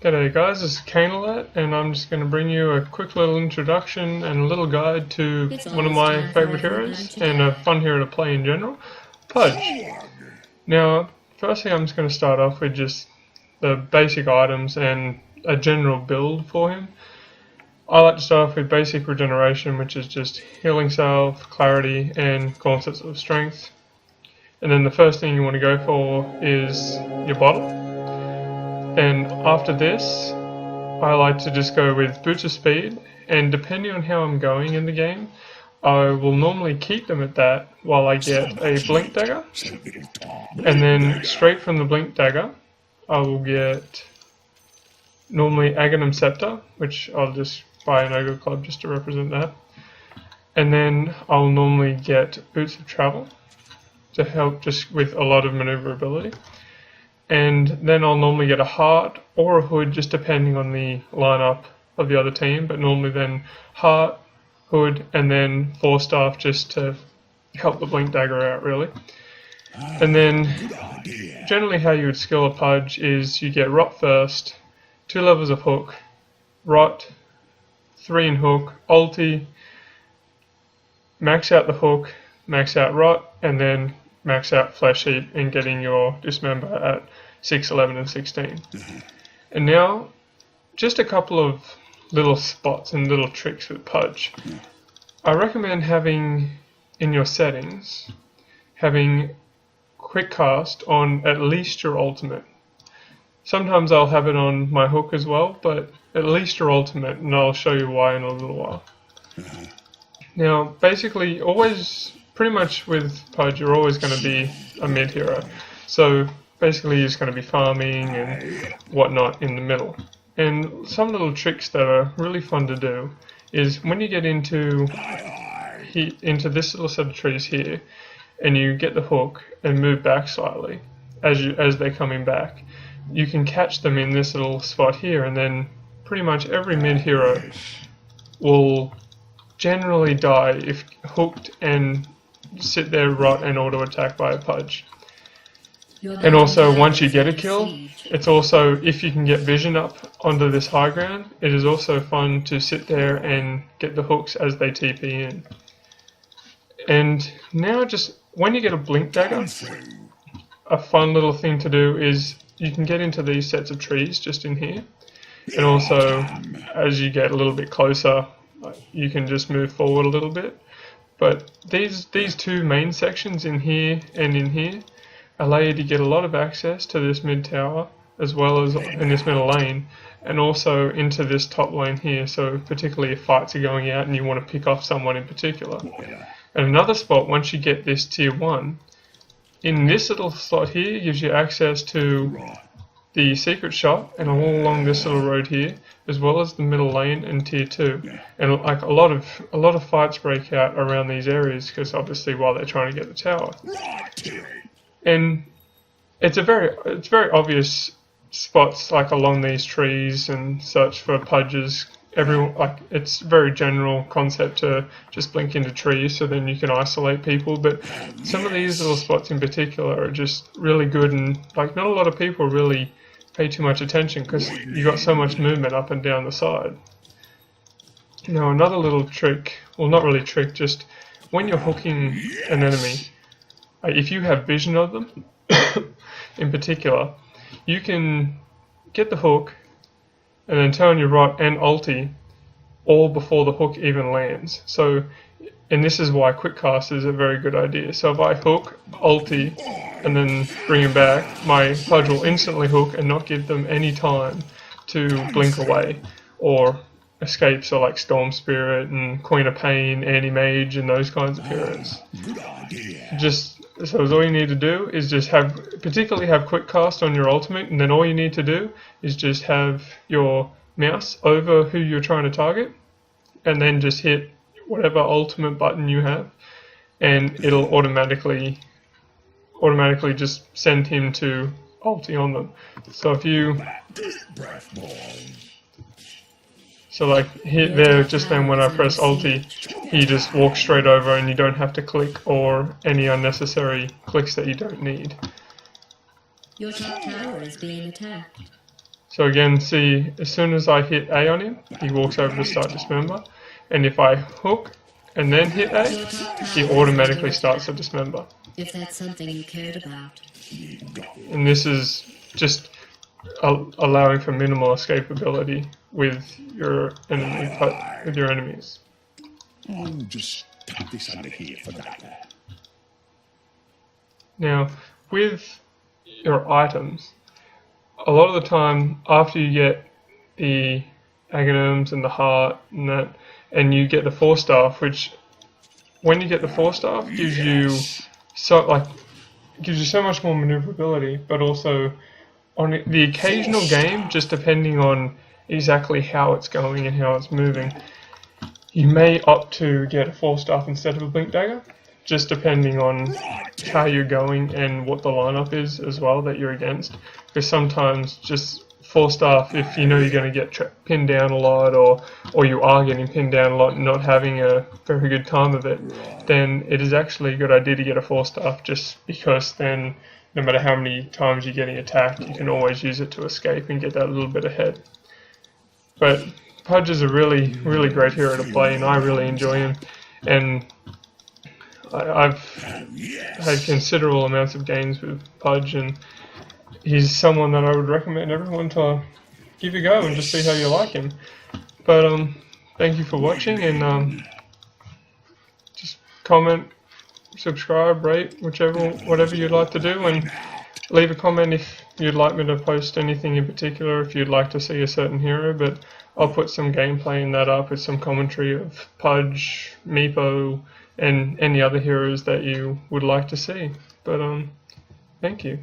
G'day guys, this is Alert, and I'm just going to bring you a quick little introduction and a little guide to one of my favourite heroes and a fun hero to play in general, Pudge. Now, firstly I'm just going to start off with just the basic items and a general build for him. I like to start off with basic regeneration, which is just healing salve, clarity and gauntlets of strength. And then the first thing you want to go for is your bottle. And after this, I like to just go with boots of speed, and depending on how I'm going in the game, I will normally keep them at that while I get a blink dagger, and then straight from the blink dagger I will get normally Aghanim Scepter, which I'll just buy an ogre club just to represent that, and then I'll normally get boots of travel to help just with a lot of maneuverability. And then I'll normally get a heart or a hood, just depending on the lineup of the other team, but normally then heart, hood, and then 4-staff just to help the blink dagger out really. And then generally how you would skill a Pudge is you get rot first, 2 levels of hook, rot, 3 in hook, ulti, max out the hook, max out rot, and then max out flesh heap and getting your dismember at 6, 11 and 16. And now just a couple of little spots and little tricks with Pudge. I recommend having in your settings having quick cast on at least your ultimate. Sometimes I'll have it on my hook as well, but at least your ultimate, and I'll show you why in a little while. Now basically always, pretty much with Pudge, you're always going to be a mid hero. So basically you're just going to be farming and whatnot in the middle. And some little tricks that are really fun to do is when you get into this little set of trees here, and you get the hook and move back slightly as they're coming back, you can catch them in this little spot here, and then pretty much every mid hero will generally die if hooked and sit there, rot, and auto attack by a Pudge. And also once you get a kill, it's also, if you can get vision up onto this high ground, it is also fun to sit there and get the hooks as they TP in. And now just when you get a blink dagger, a fun little thing to do is you can get into these sets of trees just in here, and also as you get a little bit closer you can just move forward a little bit. But these two main sections in here and in here allow you to get a lot of access to this mid tower, as well as in this middle lane, and also into this top lane here, so particularly if fights are going out and you want to pick off someone in particular. And another spot, once you get this tier 1, in this little slot here gives you access to the secret shop and all along this little road here, as well as the middle lane and tier 2. And like a lot of fights break out around these areas, because obviously while they're trying to get the tower. And it's very obvious spots like along these trees and such for Pudges. It's very general concept to just blink into trees so then you can isolate people, but some of these little spots in particular are just really good, and like not a lot of people really pay too much attention because you got so much movement up and down the side. Now another little trick, well not really trick, just when you're hooking an enemy, if you have vision of them in particular, you can get the hook and then turn your rot and ulti all before the hook even lands. So, and this is why quick cast is a very good idea. So if I hook, ulti, and then bring him back, my Pudge will instantly hook and not give them any time to blink away or escape, so like Storm Spirit and Queen of Pain, Anti-Mage, and those kinds of heroes. So all you need to do is just particularly have quick cast on your ultimate, and then all you need to do is just have your mouse over who you're trying to target, and then just hit whatever ultimate button you have, and it'll automatically just send him to ulti on them. So if you like hit there, just then when I press ulti, he just walks straight over and you don't have to click or any unnecessary clicks that you don't need. Your top tower is being attacked. So again, see, as soon as I hit A on him, he walks over to start dismember. And if I hook and then hit A, he automatically starts to dismember. If that's something you cared about. And this is just allowing for minimal escapability with your enemies. I'll just tuck this under here for that. Now, with your items, a lot of the time after you get the Aghanim's and the heart and that, and you get the 4-staff, which when you get the 4-staff gives you so much more maneuverability, but also on the occasional game, just depending on exactly how it's going and how it's moving, you may opt to get a 4-staff instead of a blink dagger, just depending on how you're going and what the lineup is as well that you're against. Because sometimes just 4-staff, if you know you're going to get pinned down a lot, or you are getting pinned down a lot and not having a very good time of it, then it is actually a good idea to get a 4-staff, just because then no matter how many times you're getting attacked, you can always use it to escape and get that little bit ahead. But Pudge is a really, really great hero to play, and I really enjoy him. And I've had considerable amounts of games with Pudge, and he's someone that I would recommend everyone to give a go and just see how you like him. But thank you for watching, and just comment, subscribe, rate, whatever you'd like to do, and leave a comment if you'd like me to post anything in particular, if you'd like to see a certain hero. But I'll put some gameplay in that up with some commentary of Pudge, Meepo, and any other heroes that you would like to see. But thank you.